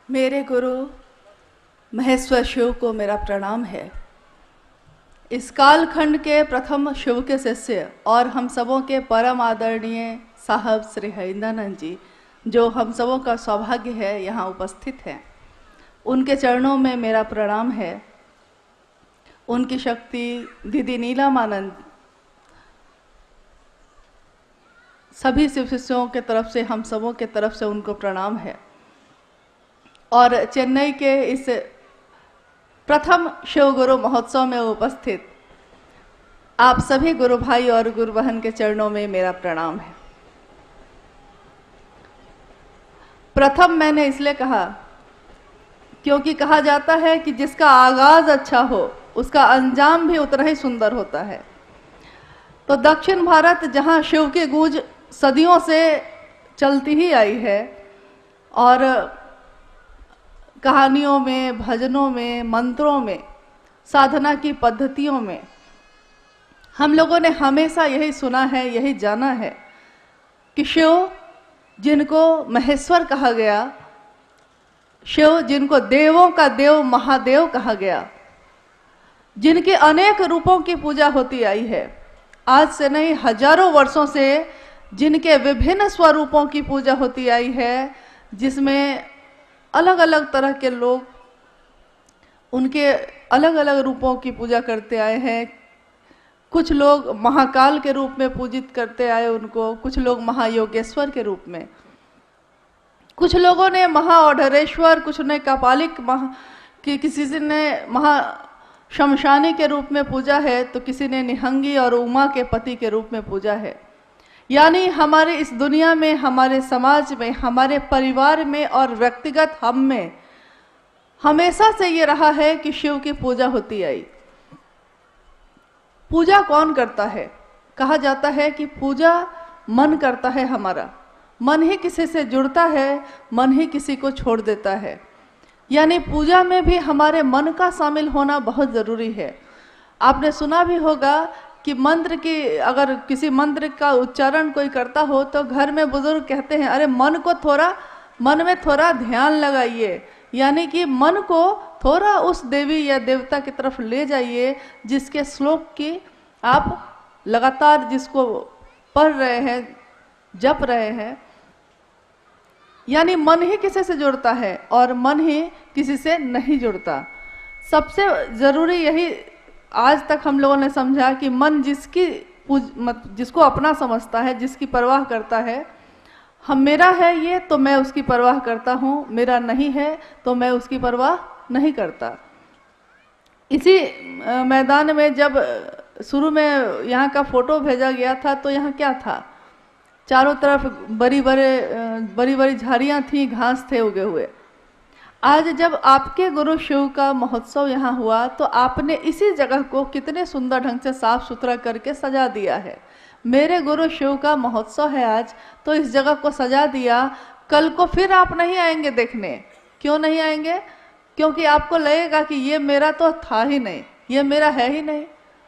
मेरे गुरु महेश्वर शिव को मेरा प्रणाम है। इस कालखंड के प्रथम शिव के शिष्य और हम सबों के परम आदरणीय साहब श्री हरिंद्रानंद जी, जो हम सबों का सौभाग्य है यहाँ उपस्थित हैं, उनके चरणों में मेरा प्रणाम है। उनकी शक्ति दीदी नीलमानंद, सभी शिव शिष्यों के तरफ से, हम सबों के तरफ से उनको प्रणाम है। और चेन्नई के इस प्रथम शिव गुरु महोत्सव में उपस्थित आप सभी गुरु भाई और गुरु बहन के चरणों में मेरा प्रणाम है। प्रथम मैंने इसलिए कहा क्योंकि कहा जाता है कि जिसका आगाज अच्छा हो उसका अंजाम भी उतना ही सुंदर होता है। तो दक्षिण भारत, जहाँ शिव की गूंज सदियों से चलती ही आई है और कहानियों में, भजनों में, मंत्रों में, साधना की पद्धतियों में हम लोगों ने हमेशा यही सुना है, यही जाना है कि शिव जिनको महेश्वर कहा गया, शिव जिनको देवों का देव महादेव कहा गया, जिनके अनेक रूपों की पूजा होती आई है, आज से नहीं हजारों वर्षों से जिनके विभिन्न स्वरूपों की पूजा होती आई है, जिसमें अलग अलग तरह के लोग उनके अलग अलग रूपों की पूजा करते आए हैं। कुछ लोग महाकाल के रूप में पूजित करते आए उनको, कुछ लोग महायोगेश्वर के रूप में, कुछ लोगों ने महाओढ़रेश्वर, कुछ ने कपालिक किसी ने महा शमशानी के रूप में पूजा है, तो किसी ने निहंगी और उमा के पति के रूप में पूजा है। यानी हमारे इस दुनिया में, हमारे समाज में, हमारे परिवार में और व्यक्तिगत हम में हमेशा से ये रहा है कि शिव की पूजा होती आई। पूजा कौन करता है? कहा जाता है कि पूजा मन करता है हमारा। मन ही किसी से जुड़ता है, मन ही किसी को छोड़ देता है। यानी पूजा में भी हमारे मन का शामिल होना बहुत ज़रूरी है। आपने सुना भी होगा कि मंत्र की, अगर किसी मंत्र का उच्चारण कोई करता हो तो घर में बुजुर्ग कहते हैं, अरे मन में थोड़ा ध्यान लगाइए, यानी कि मन को थोड़ा उस देवी या देवता की तरफ ले जाइए जिसके श्लोक की आप लगातार जिसको पढ़ रहे हैं, जप रहे हैं। यानी मन ही किसी से जुड़ता है और मन ही किसी से नहीं जुड़ता। सबसे ज़रूरी यही आज तक हम लोगों ने समझा कि मन जिसको अपना समझता है, जिसकी परवाह करता है, हम मेरा है ये तो मैं उसकी परवाह करता हूँ, मेरा नहीं है तो मैं उसकी परवाह नहीं करता। इसी मैदान में जब शुरू में यहाँ का फोटो भेजा गया था तो यहाँ क्या था? चारों तरफ बड़ी बड़ी झाड़ियाँ थी, घास थे उगे हुए। आज जब आपके गुरु शिव का महोत्सव यहाँ हुआ तो आपने इसी जगह को कितने सुंदर ढंग से साफ सुथरा करके सजा दिया है। मेरे गुरु शिव का महोत्सव है आज, तो इस जगह को सजा दिया। कल को फिर आप नहीं आएंगे देखने। क्यों नहीं आएंगे? क्योंकि आपको लगेगा कि ये मेरा तो था ही नहीं, ये मेरा है ही नहीं।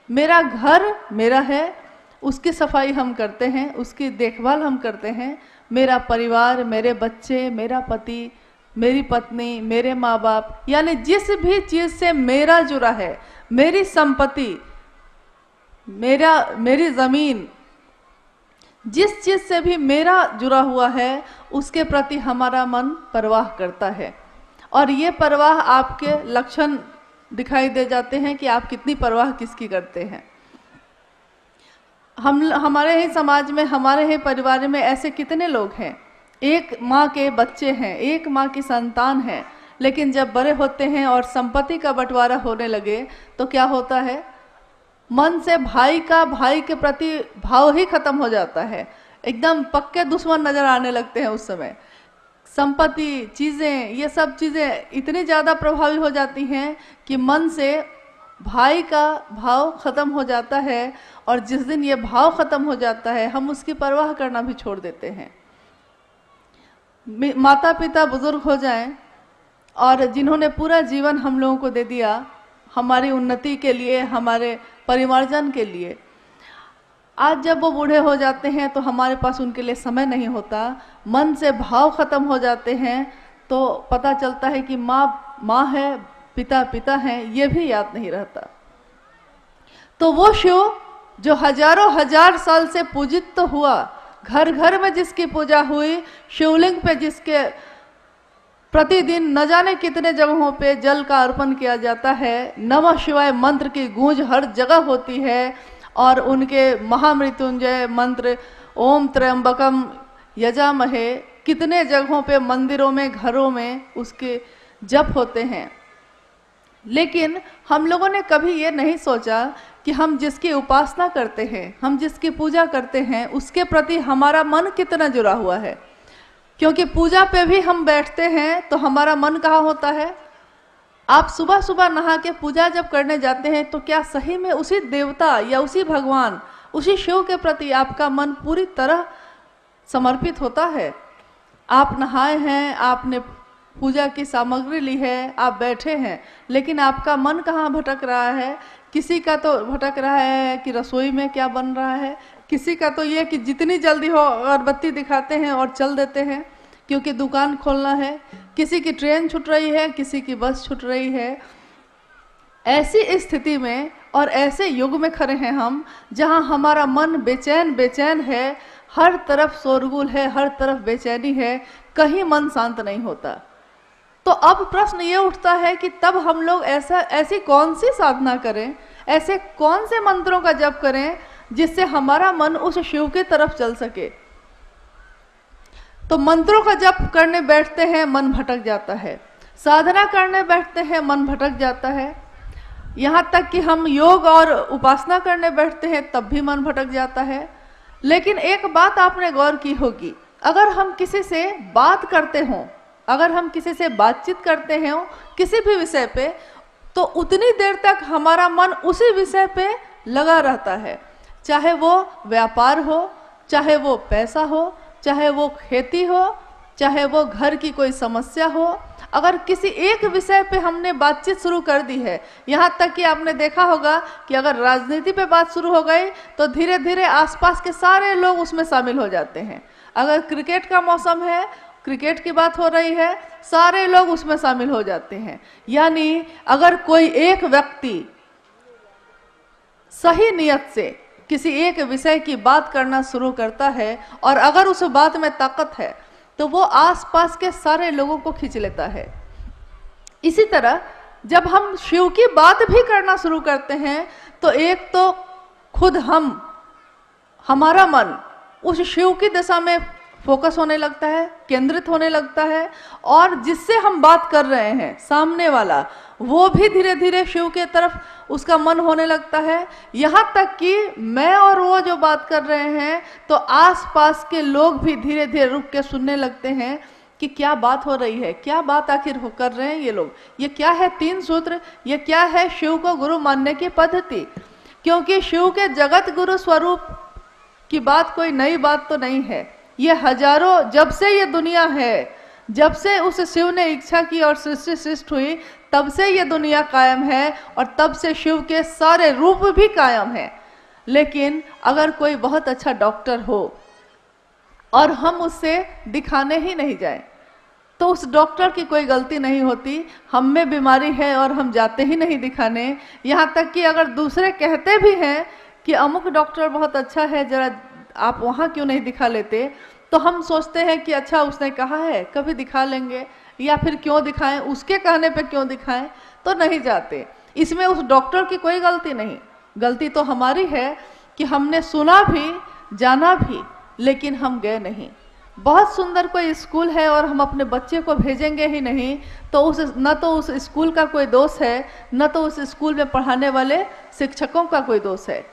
मेरा घर मेरा है, उसकी सफाई हम करते हैं, उसकी देखभाल हम करते हैं। मेरा परिवार, मेरे बच्चे, मेरा पति, मेरी पत्नी, मेरे माँ बाप, यानी जिस भी चीज़ से मेरा जुड़ा है, मेरी संपत्ति, मेरी ज़मीन, जिस चीज़ से भी मेरा जुड़ा हुआ है उसके प्रति हमारा मन परवाह करता है। और ये परवाह आपके लक्षण दिखाई दे जाते हैं कि आप कितनी परवाह किसकी करते हैं। हमारे ही समाज में, हमारे ही परिवार में ऐसे कितने लोग हैं, एक माँ के बच्चे हैं, एक माँ की संतान है, लेकिन जब बड़े होते हैं और संपत्ति का बंटवारा होने लगे तो क्या होता है? मन से भाई के प्रति भाव ही खत्म हो जाता है। एकदम पक्के दुश्मन नजर आने लगते हैं उस समय। संपत्ति, चीज़ें, ये सब चीज़ें इतनी ज़्यादा प्रभावी हो जाती हैं कि मन से भाई का भाव खत्म हो जाता है। और जिस दिन ये भाव खत्म हो जाता है हम उसकी परवाह करना भी छोड़ देते हैं। माता पिता बुजुर्ग हो जाएं और जिन्होंने पूरा जीवन हम लोगों को दे दिया हमारी उन्नति के लिए, हमारे परिवारजन के लिए, आज जब वो बूढ़े हो जाते हैं तो हमारे पास उनके लिए समय नहीं होता, मन से भाव खत्म हो जाते हैं, तो पता चलता है कि माँ है, पिता पिता हैं, ये भी याद नहीं रहता। तो वो शिव जो हजारों हजार साल से पूजित तो हुआ, घर घर में जिसकी पूजा हुई, शिवलिंग पे जिसके प्रतिदिन न जाने कितने जगहों पे जल का अर्पण किया जाता है, नमः शिवाय मंत्र की गूंज हर जगह होती है, और उनके महामृत्युंजय मंत्र ओम त्र्यंबकम यजामहे कितने जगहों पे, मंदिरों में, घरों में उसके जप होते हैं। लेकिन हम लोगों ने कभी ये नहीं सोचा कि हम जिसकी उपासना करते हैं, हम जिसकी पूजा करते हैं, उसके प्रति हमारा मन कितना जुड़ा हुआ है। क्योंकि पूजा पे भी हम बैठते हैं तो हमारा मन कहाँ होता है। आप सुबह सुबह नहा के पूजा जब करने जाते हैं तो क्या सही में उसी देवता या उसी भगवान, उसी शिव के प्रति आपका मन पूरी तरह समर्पित होता है? आप नहाए हैं, आपने पूजा की सामग्री ली है, आप बैठे हैं, लेकिन आपका मन कहाँ भटक रहा है? किसी का तो भटक रहा है कि रसोई में क्या बन रहा है, किसी का तो ये कि जितनी जल्दी हो अगरबत्ती दिखाते हैं और चल देते हैं क्योंकि दुकान खोलना है, किसी की ट्रेन छूट रही है, किसी की बस छूट रही है। ऐसी स्थिति में और ऐसे युग में खड़े हैं हम, जहां हमारा मन बेचैन बेचैन है, हर तरफ शोरगुल है, हर तरफ बेचैनी है, कहीं मन शांत नहीं होता। तो अब प्रश्न ये उठता है कि तब हम लोग ऐसी कौन सी साधना करें, ऐसे कौन से मंत्रों का जप करें जिससे हमारा मन उस शिव की तरफ चल सके। तो मंत्रों का जप करने बैठते हैं, मन भटक जाता है, साधना करने बैठते हैं, मन भटक जाता है, यहाँ तक कि हम योग और उपासना करने बैठते हैं तब भी मन भटक जाता है। लेकिन एक बात आपने गौर की होगी, अगर हम किसी से बात करते हों, अगर हम किसी से बातचीत करते हैं किसी भी विषय पे, तो उतनी देर तक हमारा मन उसी विषय पे लगा रहता है, चाहे वो व्यापार हो, चाहे वो पैसा हो, चाहे वो खेती हो, चाहे वो घर की कोई समस्या हो। अगर किसी एक विषय पे हमने बातचीत शुरू कर दी है, यहाँ तक कि आपने देखा होगा कि अगर राजनीति पे बात शुरू हो गई तो धीरे धीरे आसपास के सारे लोग उसमें शामिल हो जाते हैं। अगर क्रिकेट का मौसम है, क्रिकेट की बात हो रही है, सारे लोग उसमें शामिल हो जाते हैं। यानी अगर कोई एक व्यक्ति सही नियत से किसी एक विषय की बात करना शुरू करता है और अगर उस बात में ताकत है तो वो आसपास के सारे लोगों को खींच लेता है। इसी तरह जब हम शिव की बात भी करना शुरू करते हैं तो एक तो खुद हमारा मन उस शिव की दिशा में फोकस होने लगता है, केंद्रित होने लगता है, और जिससे हम बात कर रहे हैं सामने वाला वो भी धीरे धीरे शिव के तरफ उसका मन होने लगता है। यहाँ तक कि मैं और वो जो बात कर रहे हैं तो आसपास के लोग भी धीरे धीरे रुक के सुनने लगते हैं कि क्या बात हो रही है, क्या बात आखिर हो कर रहे हैं ये लोग, ये क्या है 3 सूत्र, ये क्या है शिव को गुरु मानने की पद्धति। क्योंकि शिव के जगत गुरु स्वरूप की बात कोई नई बात तो नहीं है, ये हजारों, जब से ये दुनिया है, जब से उस शिव ने इच्छा की और सृष्टि सृष्टि हुई, तब से ये दुनिया कायम है और तब से शिव के सारे रूप भी कायम हैं। लेकिन अगर कोई बहुत अच्छा डॉक्टर हो और हम उससे दिखाने ही नहीं जाएं, तो उस डॉक्टर की कोई गलती नहीं होती, हम में बीमारी है और हम जाते ही नहीं दिखाने। यहाँ तक कि अगर दूसरे कहते भी हैं कि अमुक डॉक्टर बहुत अच्छा है, जरा आप वहाँ क्यों नहीं दिखा लेते, तो हम सोचते हैं कि अच्छा उसने कहा है कभी दिखा लेंगे, या फिर क्यों दिखाएं, उसके कहने पे क्यों दिखाएं, तो नहीं जाते। इसमें उस डॉक्टर की कोई गलती नहीं, गलती तो हमारी है कि हमने सुना भी, जाना भी, लेकिन हम गए नहीं। बहुत सुंदर कोई स्कूल है और हम अपने बच्चे को भेजेंगे ही नहीं, तो न तो उस स्कूल का कोई दोष है, न तो उस स्कूल में पढ़ाने वाले शिक्षकों का कोई दोष है।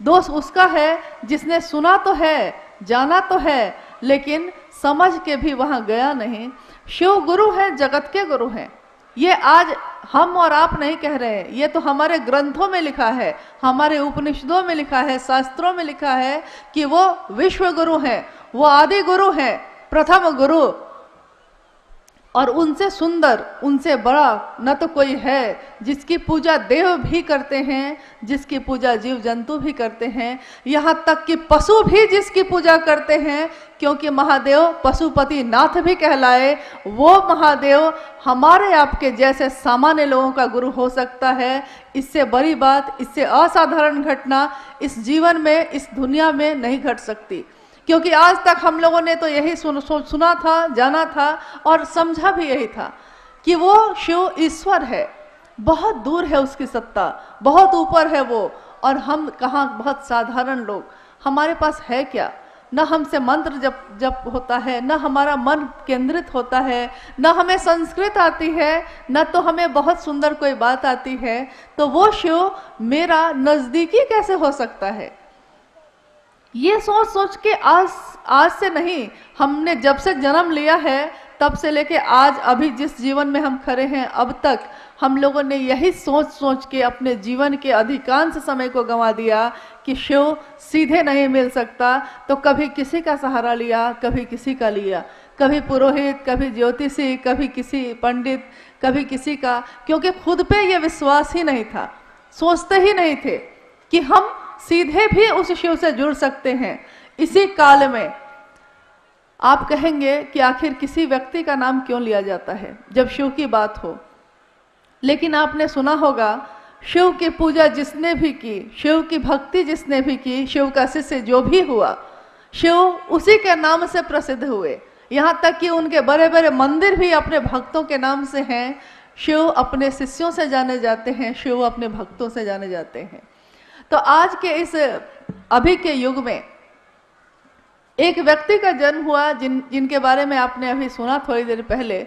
दोष उसका है जिसने सुना तो है, जाना तो है, लेकिन समझ के भी वहां गया नहीं। शिव गुरु है, जगत के गुरु हैं। ये आज हम और आप नहीं कह रहे हैं, ये तो हमारे ग्रंथों में लिखा है, हमारे उपनिषदों में लिखा है, शास्त्रों में लिखा है कि वो विश्व गुरु हैं, वो आदि गुरु हैं, प्रथम गुरु। और उनसे सुंदर, उनसे बड़ा न तो कोई है, जिसकी पूजा देव भी करते हैं, जिसकी पूजा जीव जंतु भी करते हैं, यहाँ तक कि पशु भी जिसकी पूजा करते हैं, क्योंकि महादेव पशुपति नाथ भी कहलाए, वो महादेव हमारे आपके जैसे सामान्य लोगों का गुरु हो सकता है। इससे बड़ी बात, इससे असाधारण घटना इस जीवन में, इस दुनिया में नहीं घट सकती। क्योंकि आज तक हम लोगों ने तो यही सुना था, जाना था और समझा भी यही था कि वो शिव ईश्वर है, बहुत दूर है उसकी सत्ता, बहुत ऊपर है वो, और हम कहाँ बहुत साधारण लोग, हमारे पास है क्या? न हमसे मंत्र जप होता है, न हमारा मन केंद्रित होता है, न हमें संस्कृत आती है, न तो हमें बहुत सुंदर कोई बात आती है, तो वो शिव मेरा नज़दीकी कैसे हो सकता है? ये सोच सोच के आज से नहीं, हमने जब से जन्म लिया है तब से लेके आज अभी जिस जीवन में हम खड़े हैं अब तक हम लोगों ने यही सोच सोच के अपने जीवन के अधिकांश समय को गंवा दिया कि शिव सीधे नहीं मिल सकता। तो कभी किसी का सहारा लिया, कभी किसी का लिया, कभी पुरोहित, कभी ज्योतिषी, कभी किसी पंडित, कभी किसी का, क्योंकि खुद पे ये विश्वास ही नहीं था, सोचते ही नहीं थे कि हम सीधे भी उस शिव से जुड़ सकते हैं। इसी काल में आप कहेंगे कि आखिर किसी व्यक्ति का नाम क्यों लिया जाता है जब शिव की बात हो, लेकिन आपने सुना होगा शिव की पूजा जिसने भी की, शिव की भक्ति जिसने भी की, शिव का शिष्य जो भी हुआ, शिव उसी के नाम से प्रसिद्ध हुए। यहाँ तक कि उनके बड़े बड़े मंदिर भी अपने भक्तों के नाम से हैं। शिव अपने शिष्यों से जाने जाते हैं, शिव अपने भक्तों से जाने जाते हैं। तो आज के इस अभी के युग में एक व्यक्ति का जन्म हुआ जिनके बारे में आपने अभी सुना थोड़ी देर पहले।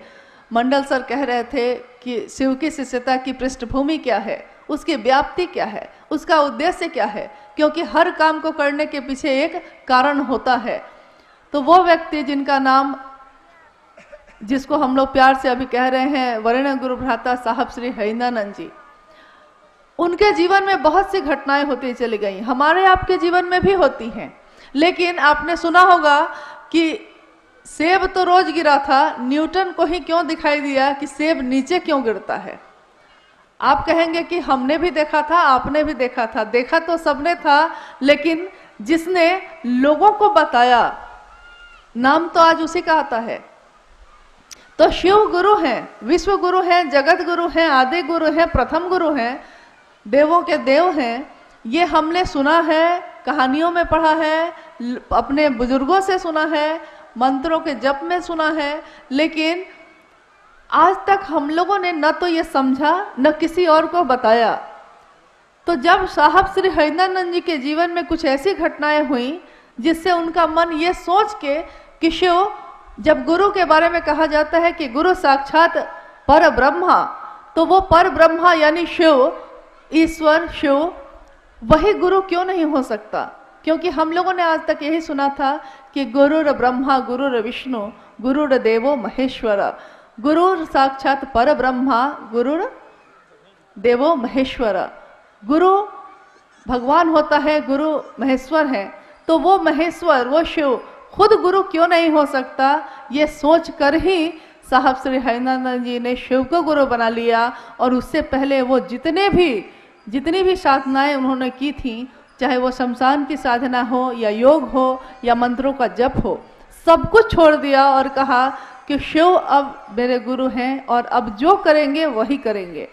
मंडल सर कह रहे थे कि शिव की शिष्यता की पृष्ठभूमि क्या है, उसकी व्याप्ति क्या है, उसका उद्देश्य क्या है, क्योंकि हर काम को करने के पीछे एक कारण होता है। तो वो व्यक्ति जिनका नाम, जिसको हम लोग प्यार से अभी कह रहे हैं वरेण्य गुरु भ्राता साहब श्री हरिंदानंद जी, उनके जीवन में बहुत सी घटनाएं होती चली गई, हमारे आपके जीवन में भी होती हैं। लेकिन आपने सुना होगा कि सेब तो रोज गिरा था, न्यूटन को ही क्यों दिखाई दिया कि सेब नीचे क्यों गिरता है? आप कहेंगे कि हमने भी देखा था, आपने भी देखा था, देखा तो सबने था, लेकिन जिसने लोगों को बताया नाम तो आज उसी का आता है। तो शिव गुरु हैं, विश्व गुरु हैं, जगत गुरु हैं, आदि गुरु हैं, प्रथम गुरु हैं, देवों के देव हैं। ये हमने सुना है, कहानियों में पढ़ा है, अपने बुजुर्गों से सुना है, मंत्रों के जप में सुना है, लेकिन आज तक हम लोगों ने न तो ये समझा न किसी और को बताया। तो जब साहब श्री हरिंदानंद जी के जीवन में कुछ ऐसी घटनाएं हुई जिससे उनका मन ये सोच के कि शिव, जब गुरु के बारे में कहा जाता है कि गुरु साक्षात पर ब्रह्मा, तो वो पर ब्रह्मा यानी शिव, ईश्वर शिव, वही गुरु क्यों नहीं हो सकता? क्योंकि हम लोगों ने आज तक यही सुना था कि गुरुर ब्रह्मा गुरुर विष्णु गुरुर देवो महेश्वर, गुरुर साक्षात पर ब्रह्मा गुरुर देवो महेश्वर, गुरु भगवान होता है, गुरु महेश्वर है। तो वो महेश्वर, वो शिव खुद गुरु क्यों नहीं हो सकता? ये सोच कर ही साहब श्री हरिंदानंद जी ने शिव को गुरु बना लिया। और उससे पहले वो जितनी भी साधनाएं उन्होंने की थी, चाहे वो शमशान की साधना हो या योग हो या मंत्रों का जप हो, सब कुछ छोड़ दिया और कहा कि शिव अब मेरे गुरु हैं और अब जो करेंगे वही करेंगे।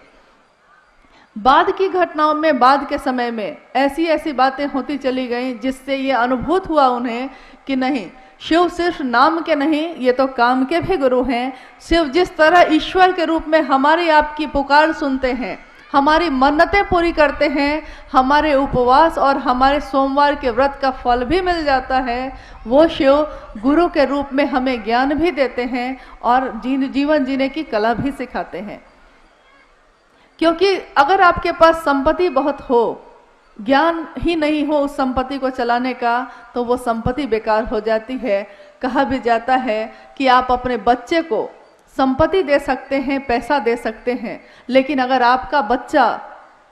बाद की घटनाओं में, बाद के समय में ऐसी ऐसी बातें होती चली गईं जिससे ये अनुभूत हुआ उन्हें कि नहीं, शिव सिर्फ नाम के नहीं, ये तो काम के भी गुरु हैं। शिव जिस तरह ईश्वर के रूप में हमारी आपकी पुकार सुनते हैं, हमारी मन्नतें पूरी करते हैं, हमारे उपवास और हमारे सोमवार के व्रत का फल भी मिल जाता है, वो शिव गुरु के रूप में हमें ज्ञान भी देते हैं और जीवन जीने की कला भी सिखाते हैं। क्योंकि अगर आपके पास संपत्ति बहुत हो, ज्ञान ही नहीं हो उस संपत्ति को चलाने का, तो वो संपत्ति बेकार हो जाती है। कहा भी जाता है कि आप अपने बच्चे को संपत्ति दे सकते हैं, पैसा दे सकते हैं, लेकिन अगर आपका बच्चा,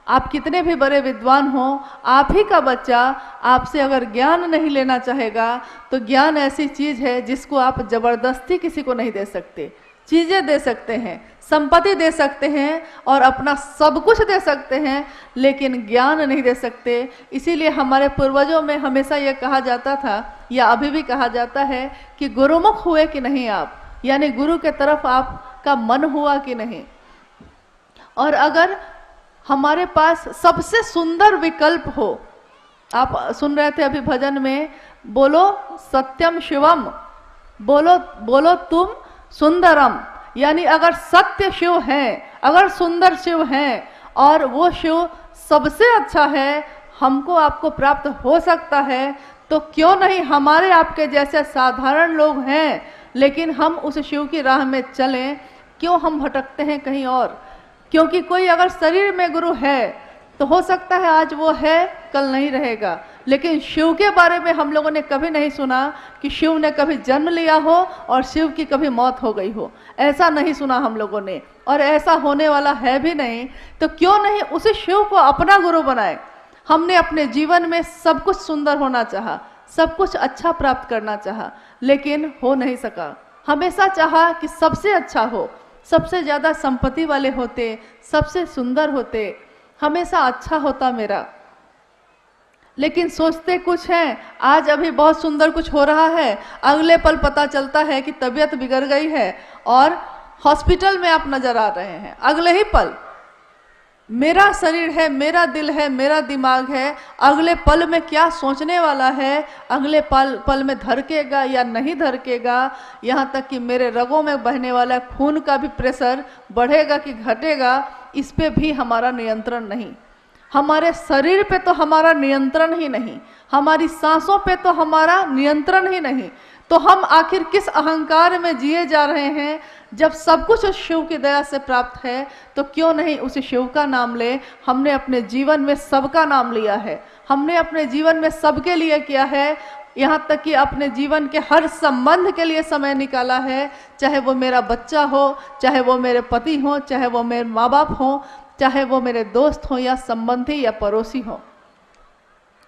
आप कितने भी बड़े विद्वान हो, आप ही का बच्चा आपसे अगर ज्ञान नहीं लेना चाहेगा, तो ज्ञान ऐसी चीज़ है जिसको आप जबरदस्ती किसी को नहीं दे सकते। चीजें दे सकते हैं, संपत्ति दे सकते हैं और अपना सब कुछ दे सकते हैं, लेकिन ज्ञान नहीं दे सकते। इसीलिए हमारे पूर्वजों में हमेशा ये कहा जाता था, या अभी भी कहा जाता है, कि गुरुमुख हुए कि नहीं आप, यानी गुरु के तरफ आपका मन हुआ कि नहीं। और अगर हमारे पास सबसे सुंदर विकल्प हो, आप सुन रहे थे अभी भजन में, बोलो सत्यम शिवम, बोलो बोलो तुम सुंदरम, यानी अगर सत्य शिव है, अगर सुंदर शिव है और वो शिव सबसे अच्छा है, हमको आपको प्राप्त हो सकता है, तो क्यों नहीं हमारे आपके जैसे साधारण लोग हैं, लेकिन हम उस शिव की राह में चलें, क्यों हम भटकते हैं कहीं और। क्योंकि कोई अगर शरीर में गुरु है तो हो सकता है आज वो है, कल नहीं रहेगा, लेकिन शिव के बारे में हम लोगों ने कभी नहीं सुना कि शिव ने कभी जन्म लिया हो और शिव की कभी मौत हो गई हो, ऐसा नहीं सुना हम लोगों ने, और ऐसा होने वाला है भी नहीं। तो क्यों नहीं उसी शिव को अपना गुरु बनाए। हमने अपने जीवन में सब कुछ सुंदर होना चाहा, सब कुछ अच्छा प्राप्त करना चाहा, लेकिन हो नहीं सका। हमेशा चाहा कि सबसे अच्छा हो, सबसे ज़्यादा संपत्ति वाले होते, सबसे सुंदर होते, हमेशा अच्छा होता मेरा, लेकिन सोचते कुछ हैं। आज अभी बहुत सुंदर कुछ हो रहा है, अगले पल पता चलता है कि तबीयत बिगड़ गई है और हॉस्पिटल में आप नजर आ रहे हैं। अगले ही पल मेरा शरीर है, मेरा दिल है, मेरा दिमाग है, अगले पल में क्या सोचने वाला है, अगले पल में धड़केगा या नहीं धड़केगा, यहाँ तक कि मेरे रगों में बहने वाला खून का भी प्रेशर बढ़ेगा कि घटेगा, इस पे भी हमारा नियंत्रण नहीं। हमारे शरीर पे तो हमारा नियंत्रण ही नहीं, हमारी सांसों पे तो हमारा नियंत्रण ही नहीं, तो हम आखिर किस अहंकार में जिए जा रहे हैं। जब सब कुछ उस शिव की दया से प्राप्त है, तो क्यों नहीं उस शिव का नाम ले। हमने अपने जीवन में सबका नाम लिया है, हमने अपने जीवन में सबके लिए किया है, यहाँ तक कि अपने जीवन के हर संबंध के लिए समय निकाला है, चाहे वो मेरा बच्चा हो, चाहे वो मेरे पति हो, चाहे वो मेरे माँ बाप हो, चाहे वो मेरे दोस्त हो या संबंधी या पड़ोसी हो।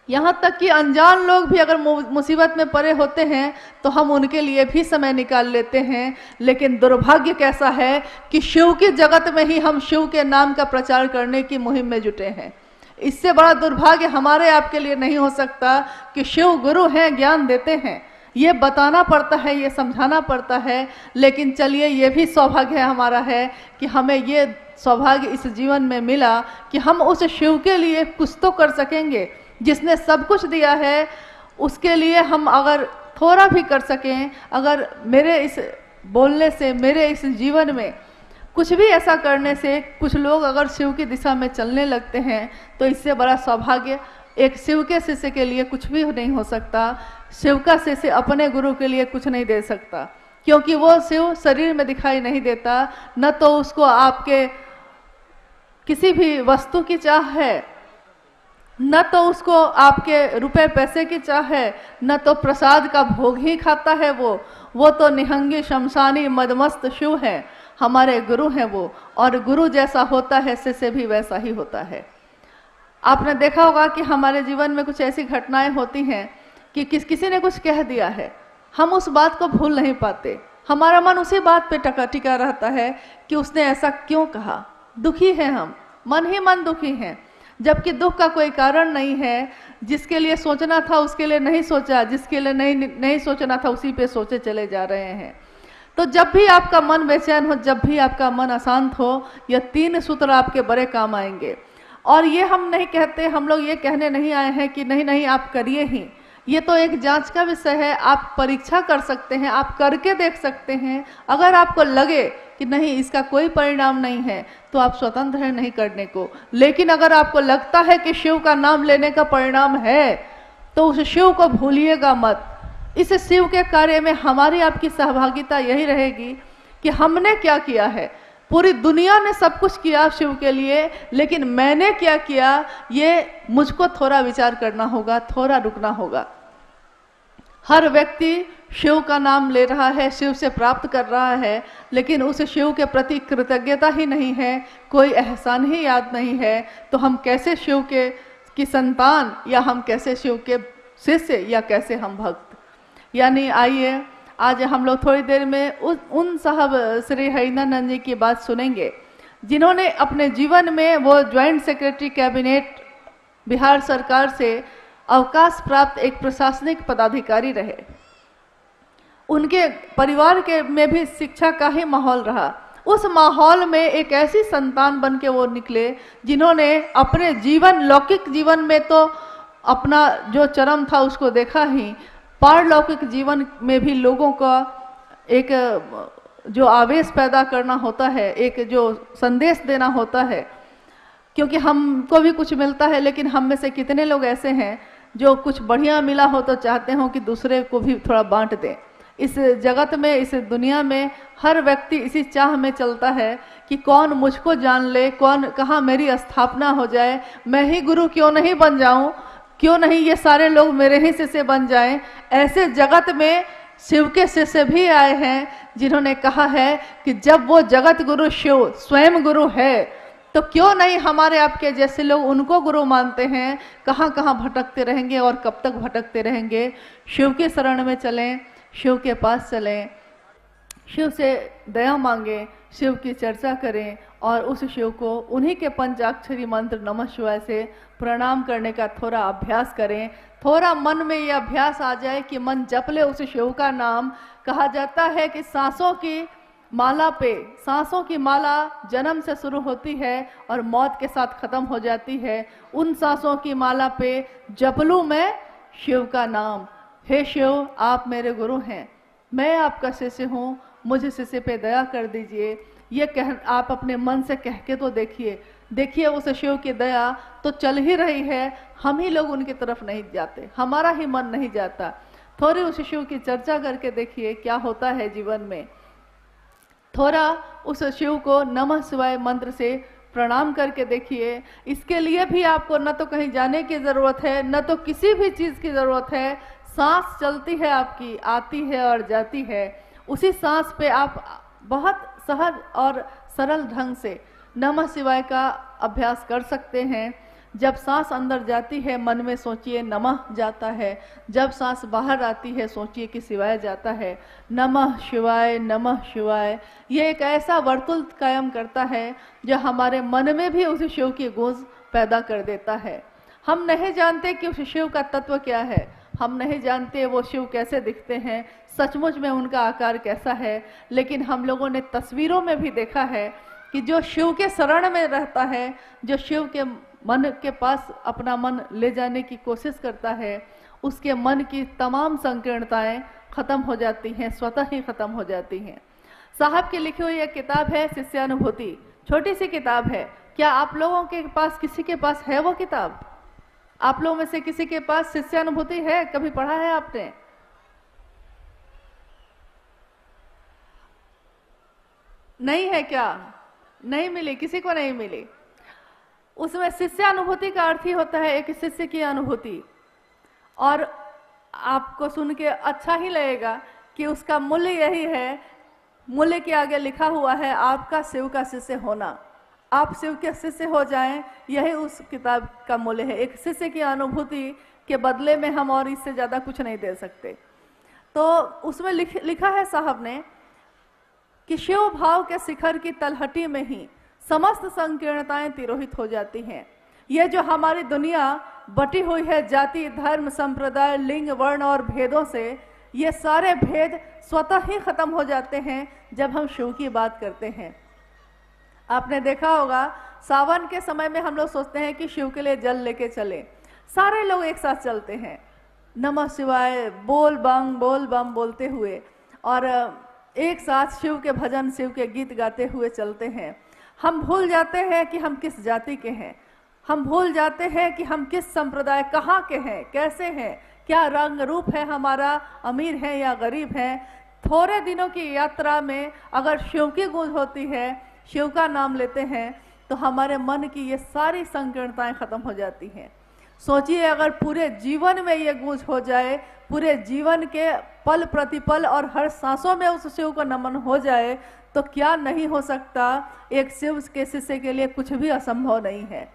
यहाँ तक कि अनजान लोग भी अगर मुसीबत में पड़े होते हैं तो हम उनके लिए भी समय निकाल लेते हैं। लेकिन दुर्भाग्य कैसा है कि शिव की जगत में ही हम शिव के नाम का प्रचार करने की मुहिम में जुटे हैं। इससे बड़ा दुर्भाग्य हमारे आपके लिए नहीं हो सकता कि शिव गुरु हैं, ज्ञान देते हैं, ये बताना पड़ता है, ये समझाना पड़ता है। लेकिन चलिए, ये भी सौभाग्य हमारा है कि हमें ये सौभाग्य इस जीवन में मिला कि हम उस शिव के लिए कुछ तो कर सकेंगे, जिसने सब कुछ दिया है। उसके लिए हम अगर थोड़ा भी कर सकें, अगर मेरे इस बोलने से, मेरे इस जीवन में कुछ भी ऐसा करने से कुछ लोग अगर शिव की दिशा में चलने लगते हैं, तो इससे बड़ा सौभाग्य एक शिव के शिष्य के लिए कुछ भी नहीं हो सकता। शिव का शिष्य अपने गुरु के लिए कुछ नहीं दे सकता, क्योंकि वो शिव शरीर में दिखाई नहीं देता। न तो उसको आपके किसी भी वस्तु की चाह है, न तो उसको आपके रुपए पैसे की चाह है, न तो प्रसाद का भोग ही खाता है वो तो निहंगी शमशानी मदमस्त शिव है। हमारे गुरु हैं वो, और गुरु जैसा होता है शिष्य भी वैसा ही होता है। आपने देखा होगा कि हमारे जीवन में कुछ ऐसी घटनाएं होती हैं कि किसी ने कुछ कह दिया है, हम उस बात को भूल नहीं पाते, हमारा मन उसी बात पे टिका रहता है कि उसने ऐसा क्यों कहा। दुखी हैं हम, मन ही मन दुखी हैं, जबकि दुख का कोई कारण नहीं है। जिसके लिए सोचना था उसके लिए नहीं सोचा, जिसके लिए नहीं सोचना था उसी पे सोचे चले जा रहे हैं। तो जब भी आपका मन बेचैन हो, जब भी आपका मन अशांत हो, यह 3 सूत्र आपके बड़े काम आएंगे। और ये हम नहीं कहते, हम लोग ये कहने नहीं आए हैं कि नहीं आप करिए ही, ये तो एक जांच का विषय है। आप परीक्षा कर सकते हैं, आप करके देख सकते हैं। अगर आपको लगे कि नहीं इसका कोई परिणाम नहीं है, तो आप स्वतंत्र हैं नहीं करने को। लेकिन अगर आपको लगता है कि शिव का नाम लेने का परिणाम है, तो उस शिव को भूलिएगा मत। इस शिव के कार्य में हमारी आपकी सहभागिता यही रहेगी कि हमने क्या किया है। पूरी दुनिया ने सब कुछ किया शिव के लिए, लेकिन मैंने क्या किया, ये मुझको थोड़ा विचार करना होगा, थोड़ा रुकना होगा। हर व्यक्ति शिव का नाम ले रहा है, शिव से प्राप्त कर रहा है, लेकिन उस शिव के प्रति कृतज्ञता ही नहीं है, कोई एहसान ही याद नहीं है। तो हम कैसे शिव की संतान, या हम कैसे शिव के शिष्य, या कैसे हम भक्त। यानी आइए आज हम लोग थोड़ी देर में उन साहब श्री हरिनानंद जी की बात सुनेंगे जिन्होंने अपने जीवन में वो ज्वाइंट सेक्रेटरी कैबिनेट बिहार सरकार से अवकाश प्राप्त एक प्रशासनिक पदाधिकारी रहे। उनके परिवार के में भी शिक्षा का ही माहौल रहा। उस माहौल में एक ऐसी संतान बन के वो निकले जिन्होंने अपने जीवन, लौकिक जीवन में तो अपना जो चरम था उसको देखा ही, पारलौकिक जीवन में भी लोगों का एक जो आवेश पैदा करना होता है, एक जो संदेश देना होता है, क्योंकि हमको भी कुछ मिलता है, लेकिन हम में से कितने लोग ऐसे हैं जो कुछ बढ़िया मिला हो तो चाहते हो कि दूसरे को भी थोड़ा बांट दें। इस जगत में, इस दुनिया में हर व्यक्ति इसी चाह में चलता है कि कौन मुझको जान ले, कौन कहाँ मेरी स्थापना हो जाए, मैं ही गुरु क्यों नहीं बन जाऊं, क्यों नहीं ये सारे लोग मेरे ही शिष्य बन जाएं। ऐसे जगत में शिव के शिष्य भी आए हैं जिन्होंने कहा है कि जब वो जगत गुरु शिव स्वयं गुरु है तो क्यों नहीं हमारे आपके जैसे लोग उनको गुरु मानते हैं। कहाँ कहाँ भटकते रहेंगे और कब तक भटकते रहेंगे। शिव के शरण में चलें, शिव के पास चलें, शिव से दया मांगें, शिव की चर्चा करें और उस शिव को उन्हीं के पंचाक्षरी मंत्र नमः शिवाय से प्रणाम करने का थोड़ा अभ्यास करें। थोड़ा मन में ये अभ्यास आ जाए कि मन जप ले उस शिव का नाम। कहा जाता है कि सांसों की माला पे, सांसों की माला जन्म से शुरू होती है और मौत के साथ खत्म हो जाती है। उन सांसों की माला पे जप लूं मैं शिव का नाम। हे शिव, आप मेरे गुरु हैं, मैं आपका शिष्य हूँ, मुझे शिष्य पे दया कर दीजिए। ये कह आप अपने मन से कह के तो देखिए, देखिए उस शिव की दया तो चल ही रही है। हम ही लोग उनकी तरफ नहीं जाते, हमारा ही मन नहीं जाता। थोड़ी उस शिव की चर्चा करके देखिए क्या होता है जीवन में। थोड़ा उस शिव को नमः शिवाय मंत्र से प्रणाम करके देखिए। इसके लिए भी आपको न तो कहीं जाने की जरूरत है, न तो किसी भी चीज की जरूरत है। सांस चलती है आपकी, आती है और जाती है। उसी सांस पे आप बहुत सहज और सरल ढंग से नमः शिवाय का अभ्यास कर सकते हैं। जब सांस अंदर जाती है मन में सोचिए नमः जाता है, जब सांस बाहर आती है सोचिए कि शिवाय जाता है। नमः शिवाय, नमः शिवाय, ये एक ऐसा वर्तुल कायम करता है जो हमारे मन में भी उस शिव की गूंज पैदा कर देता है। हम नहीं जानते कि उस शिव का तत्व क्या है, हम नहीं जानते वो शिव कैसे दिखते हैं, सचमुच में उनका आकार कैसा है, लेकिन हम लोगों ने तस्वीरों में भी देखा है कि जो शिव के शरण में रहता है, जो शिव के मन के पास अपना मन ले जाने की कोशिश करता है, उसके मन की तमाम संकीर्णताएं खत्म हो जाती हैं, स्वतः ही खत्म हो जाती हैं। साहब की लिखी हुई एक किताब है शिष्यानुभूति, छोटी सी किताब है। क्या आप लोगों के पास, किसी के पास है वो किताब? आप लोगों में से किसी के पास शिष्यानुभूति है? कभी पढ़ा है आपने? नहीं है क्या? नहीं मिली, किसी को नहीं मिली। उसमें शिष्यानुभूति का अर्थ ही होता है एक शिष्य की अनुभूति। और आपको सुन के अच्छा ही लगेगा कि उसका मूल्य यही है, मूल्य के आगे लिखा हुआ है आपका शिव का शिष्य होना। आप शिव के शिष्य हो जाएं, यही उस किताब का मूल्य है। एक शिष्य की अनुभूति के बदले में हम और इससे ज़्यादा कुछ नहीं दे सकते। तो उसमें लिखा है साहब ने कि शिव भाव के शिखर की तलहटी में ही समस्त संकीर्णताएं तिरोहित हो जाती हैं। ये जो हमारी दुनिया बटी हुई है जाति, धर्म, संप्रदाय, लिंग, वर्ण और भेदों से, ये सारे भेद स्वतः ही खत्म हो जाते हैं जब हम शिव की बात करते हैं। आपने देखा होगा सावन के समय में हम लोग सोचते हैं कि शिव के लिए जल लेके चले, सारे लोग एक साथ चलते हैं नमः शिवाय बोल बम बोलते हुए, और एक साथ शिव के भजन, शिव के गीत गाते हुए चलते हैं। हम भूल जाते हैं कि हम किस जाति के हैं, हम भूल जाते हैं कि हम किस संप्रदाय, कहाँ के हैं, कैसे हैं, क्या रंग रूप है हमारा, अमीर है या गरीब है। थोड़े दिनों की यात्रा में अगर शिव की गूंज होती है, शिव का नाम लेते हैं, तो हमारे मन की ये सारी संकीर्णताएं खत्म हो जाती हैं। सोचिए अगर पूरे जीवन में ये गूंज हो जाए, पूरे जीवन के पल प्रतिपल और हर सांसों में उस शिव को नमन हो जाए, तो क्या नहीं हो सकता। एक शिव के शिष्य के लिए कुछ भी असंभव नहीं है।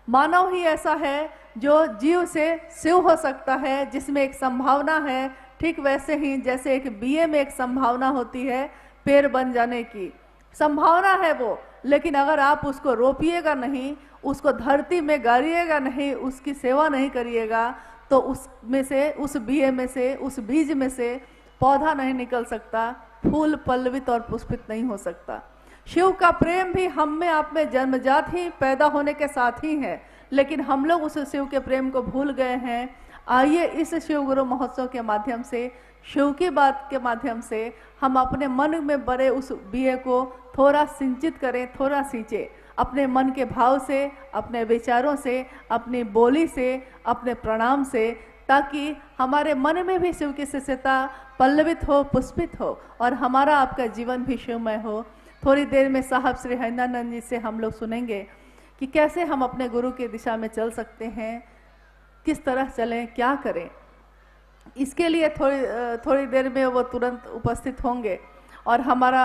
मानव ही ऐसा है जो जीव से शिव हो सकता है, जिसमें एक संभावना है, ठीक वैसे ही जैसे एक बीए में एक संभावना होती है पेड़ बन जाने की, संभावना है वो, लेकिन अगर आप उसको रोपिएगा नहीं, उसको धरती में गाड़िएगा नहीं, उसकी सेवा नहीं करिएगा, तो उसमें से, उस बीए में से, उस बीज में से पौधा नहीं निकल सकता, फूल पल्लवित और पुष्पित नहीं हो सकता। शिव का प्रेम भी हम में आप में जन्मजात ही पैदा होने के साथ ही है, लेकिन हम लोग उस शिव के प्रेम को भूल गए हैं। आइए इस शिव गुरु महोत्सव के माध्यम से, शिव की बात के माध्यम से हम अपने मन में बड़े उस बीए को थोड़ा सिंचित करें, थोड़ा सींचे, अपने मन के भाव से, अपने विचारों से, अपनी बोली से, अपने प्रणाम से, ताकि हमारे मन में भी शिव की शिष्यता पल्लवित हो, पुष्पित हो और हमारा आपका जीवन भी शिवमय हो। थोड़ी देर में साहब श्री हरिनानंद जी से हम लोग सुनेंगे कि कैसे हम अपने गुरु की दिशा में चल सकते हैं, किस तरह चलें, क्या करें। इसके लिए थोड़ी देर में वो तुरंत उपस्थित होंगे और हमारा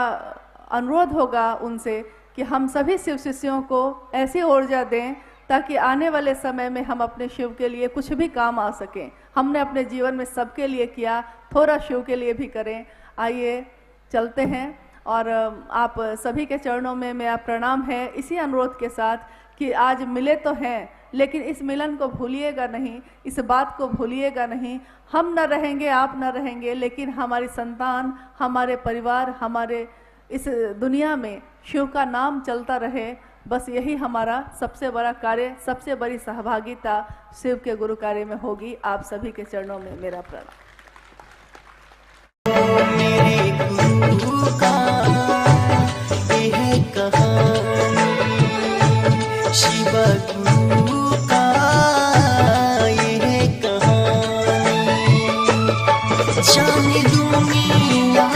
अनुरोध होगा उनसे कि हम सभी शिव शिष्यों को ऐसी ऊर्जा दें ताकि आने वाले समय में हम अपने शिव के लिए कुछ भी काम आ सकें। हमने अपने जीवन में सबके लिए किया, थोड़ा शिव के लिए भी करें। आइए चलते हैं और आप सभी के चरणों में मेरा प्रणाम है, इसी अनुरोध के साथ कि आज मिले तो हैं, लेकिन इस मिलन को भूलिएगा नहीं, इस बात को भूलिएगा नहीं। हम न रहेंगे, आप न रहेंगे, लेकिन हमारी संतान, हमारे परिवार, हमारे इस दुनिया में शिव का नाम चलता रहे। बस यही हमारा सबसे बड़ा कार्य, सबसे बड़ी सहभागिता शिव के गुरु कार्य में होगी। आप सभी के चरणों में मेरा प्रणाम। मेरे गुरु का यह कहानी, शिव गुरु का यह कहानी, जाने दुनिया